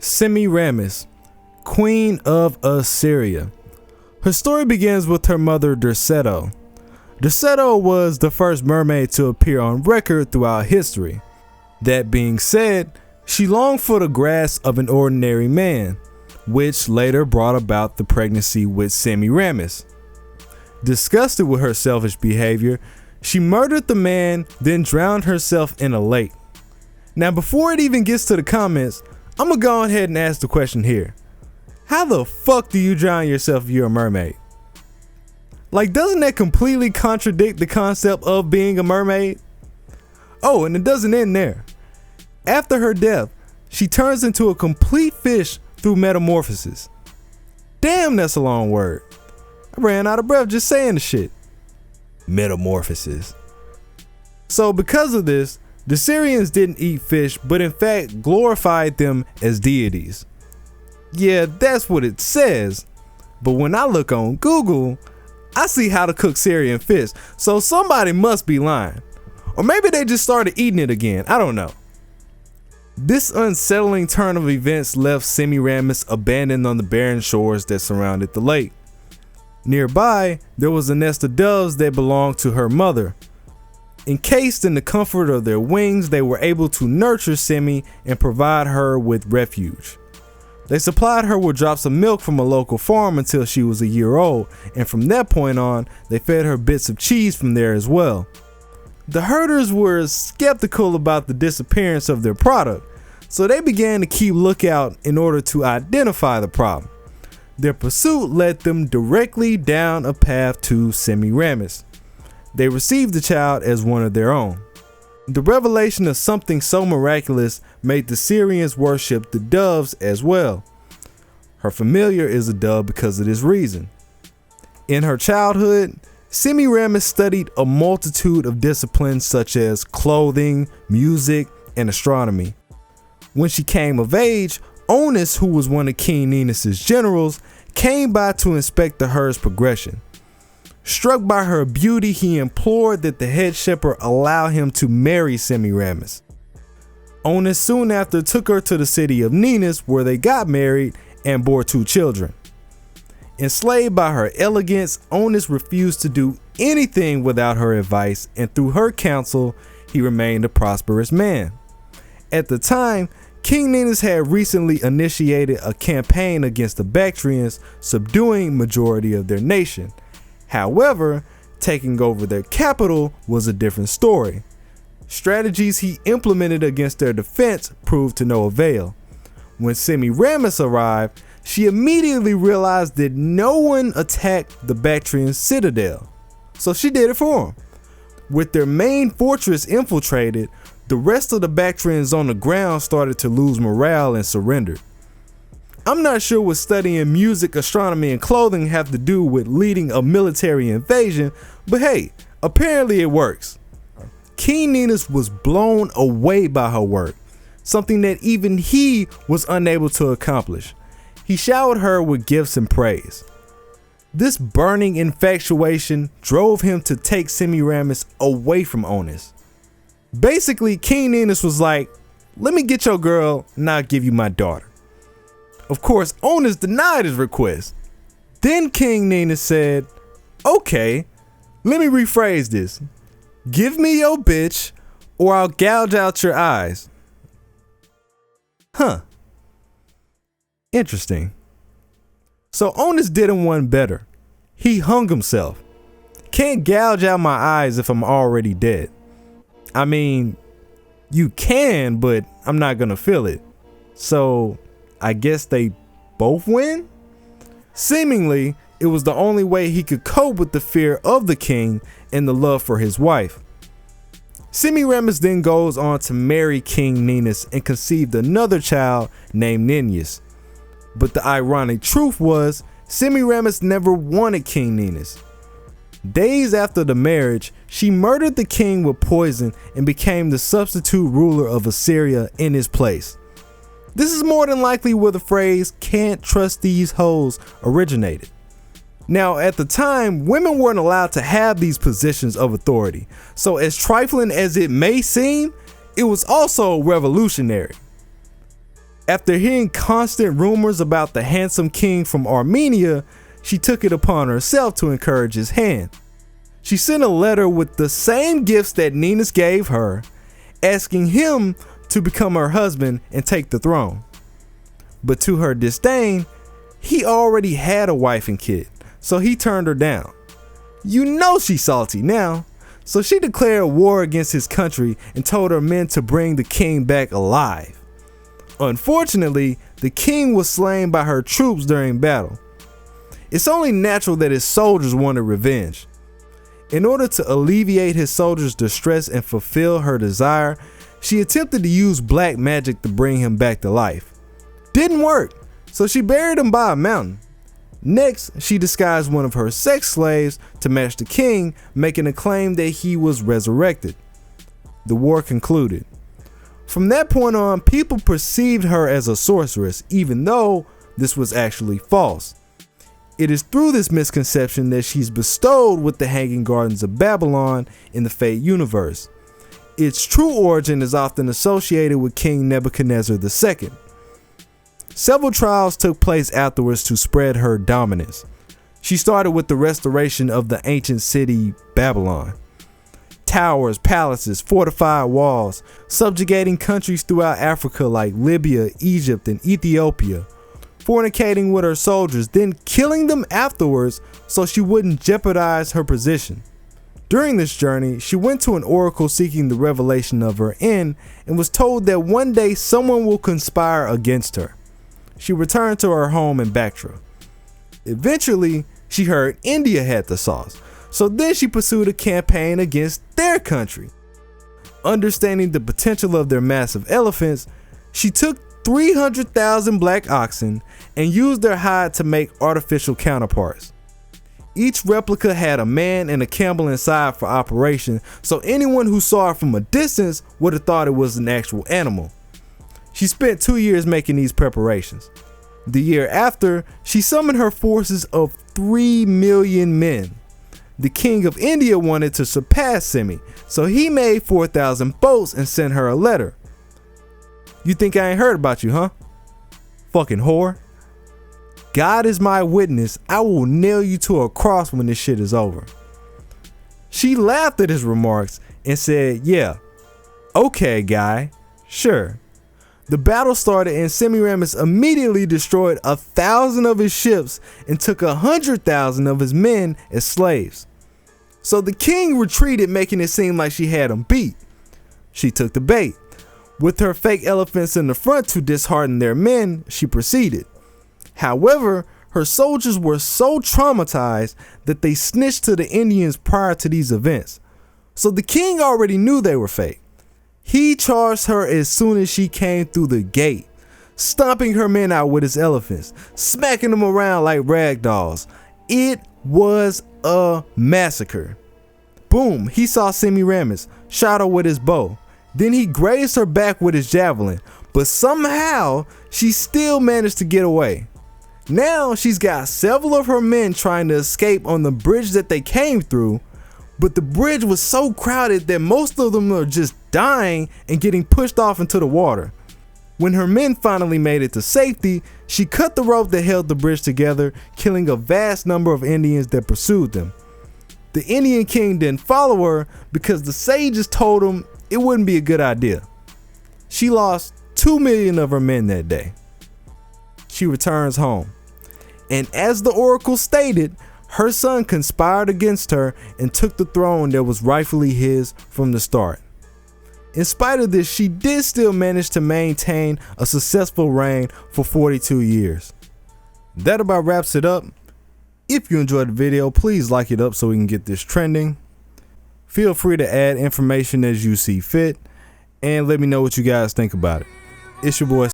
Semiramis, Queen of Assyria. Her story begins with her mother Derceto. Derceto was the first mermaid to appear on record throughout history. That being said, she longed for the grasp of an ordinary man, which later brought about the pregnancy with Semiramis. Disgusted with her selfish behavior, she murdered the man, then drowned herself in a lake. Now, before it even gets to the comments, I'm gonna go ahead and ask the question here. How the fuck do you drown yourself if you're a mermaid? Like, doesn't that completely contradict the concept of being a mermaid? Oh, and it doesn't end there. After her death, she turns into a complete fish through metamorphosis. Damn, that's a long word. I ran out of breath just saying the shit. Metamorphosis. So because of this, the Syrians didn't eat fish, but in fact glorified them as deities. Yeah, that's what it says. But when I look on Google, I see how to cook Syrian fish. So somebody must be lying. Or maybe they just started eating it again. I don't know. This unsettling turn of events left Semiramis abandoned on the barren shores that surrounded the lake. Nearby, there was a nest of doves that belonged to her mother. Encased in the comfort of their wings, they were able to nurture Semi and provide her with refuge. They supplied her with drops of milk from a local farm until she was a year old, and from that point on, they fed her bits of cheese from there as well. The herders were skeptical about the disappearance of their product, so they began to keep lookout in order to identify the problem. Their pursuit led them directly down a path to Semiramis. They received the child as one of their own. The revelation of something so miraculous made the Syrians worship the doves as well. Her familiar is a dove because of this reason. In her childhood, Semiramis studied a multitude of disciplines such as clothing, music, and astronomy. When she came of age, Onus, who was one of King Ninus' generals, came by to inspect the herd's progression. Struck by her beauty, he implored that the head shepherd allow him to marry Semiramis. Onus soon after took her to the city of Ninus, where they got married and bore 2 children. Enslaved by her elegance, Onus refused to do anything without her advice, and through her counsel, he remained a prosperous man. At the time, King Ninus had recently initiated a campaign against the Bactrians, subduing majority of their nation. However, taking over their capital was a different story. Strategies he implemented against their defense proved to no avail. When Semiramis arrived, she immediately realized that no one attacked the Bactrian citadel, so she did it for them. With their main fortress infiltrated, the rest of the Bactrians on the ground started to lose morale and surrendered. I'm not sure what studying music, astronomy, and clothing have to do with leading a military invasion, but hey, apparently it works. King Ninus was blown away by her work, something that even he was unable to accomplish. He showered her with gifts and praise. This burning infatuation drove him to take Semiramis away from Onus. Basically, King Ninus was like, let me get your girl and I'll give you my daughter. Of course, Onus denied his request. Then King Ninus said, okay, let me rephrase this. Give me your bitch or I'll gouge out your eyes. Huh. Interesting. So Onus did him one better. He hung himself. Can't gouge out my eyes if I'm already dead. I mean, you can, but I'm not gonna feel it. So I guess they both win? Seemingly, it was the only way he could cope with the fear of the king and the love for his wife. Semiramis then goes on to marry King Ninus and conceived another child named Ninus. But the ironic truth was, Semiramis never wanted King Ninus. Days after the marriage, she murdered the king with poison and became the substitute ruler of Assyria in his place. This is more than likely where the phrase "can't trust these hoes" originated. Now, at the time, women weren't allowed to have these positions of authority, so as trifling as it may seem, it was also revolutionary. After hearing constant rumors about the handsome king from Armenia, she took it upon herself to encourage his hand. She sent a letter with the same gifts that Ninus gave her, asking him to become her husband and take the throne. But to her disdain, he already had a wife and kid, so he turned her down. You know she's salty now, so she declared war against his country and told her men to bring the king back alive. Unfortunately, the king was slain by her troops during battle. It's only natural that his soldiers wanted revenge. In order to alleviate his soldiers' distress and fulfill her desire, she attempted to use black magic to bring him back to life. Didn't work, so she buried him by a mountain. Next, she disguised one of her sex slaves to match the king, making a claim that he was resurrected. The war concluded. From that point on, people perceived her as a sorceress, even though this was actually false. It is through this misconception that she's bestowed with the Hanging Gardens of Babylon in the Fate universe. Its true origin is often associated with King Nebuchadnezzar II. Several trials took place afterwards to spread her dominance. She started with the restoration of the ancient city Babylon. Towers, palaces, fortified walls, subjugating countries throughout Africa like Libya, Egypt, and Ethiopia, fornicating with her soldiers, then killing them afterwards so she wouldn't jeopardize her position. During this journey, she went to an oracle seeking the revelation of her end and was told that one day someone will conspire against her. She returned to her home in Bactria. Eventually, she heard India had the sauce, so then she pursued a campaign against their country. Understanding the potential of their massive elephants, she took 300,000 black oxen and used their hide to make artificial counterparts. Each replica had a man and a camel inside for operation, so anyone who saw it from a distance would have thought it was an actual animal. She spent 2 years making these preparations. The year after, she summoned her forces of 3 million men. The king of India wanted to surpass Semi, so he made 4,000 boats and sent her a letter. You think I ain't heard about you, huh? Fucking whore. God is my witness, I will nail you to a cross when this shit is over. She laughed at his remarks and said, yeah, okay guy, sure. The battle started and Semiramis immediately destroyed 1,000 of his ships and took 100,000 of his men as slaves. So the king retreated, making it seem like she had him beat. She took the bait. With her fake elephants in the front to dishearten their men, she proceeded. However, her soldiers were so traumatized that they snitched to the Indians prior to these events. So the king already knew they were fake. He charged her as soon as she came through the gate, stomping her men out with his elephants, smacking them around like rag dolls. It was a massacre. Boom, he saw Semiramis, shot her with his bow. Then he grazed her back with his javelin, but somehow she still managed to get away. Now she's got several of her men trying to escape on the bridge that they came through, but the bridge was so crowded that most of them are just dying and getting pushed off into the water. When her men finally made it to safety, she cut the rope that held the bridge together, killing a vast number of Indians that pursued them. The Indian king didn't follow her because the sages told him it wouldn't be a good idea. She lost 2 million of her men that day. She returns home, and as the oracle stated, her son conspired against her and took the throne that was rightfully his from the start. In spite of this, she did still manage to maintain a successful reign for 42 years. That about wraps it up. If you enjoyed the video, please like it up so we can get this trending. Feel free to add information as you see fit, and let me know what you guys think about it. It's your boy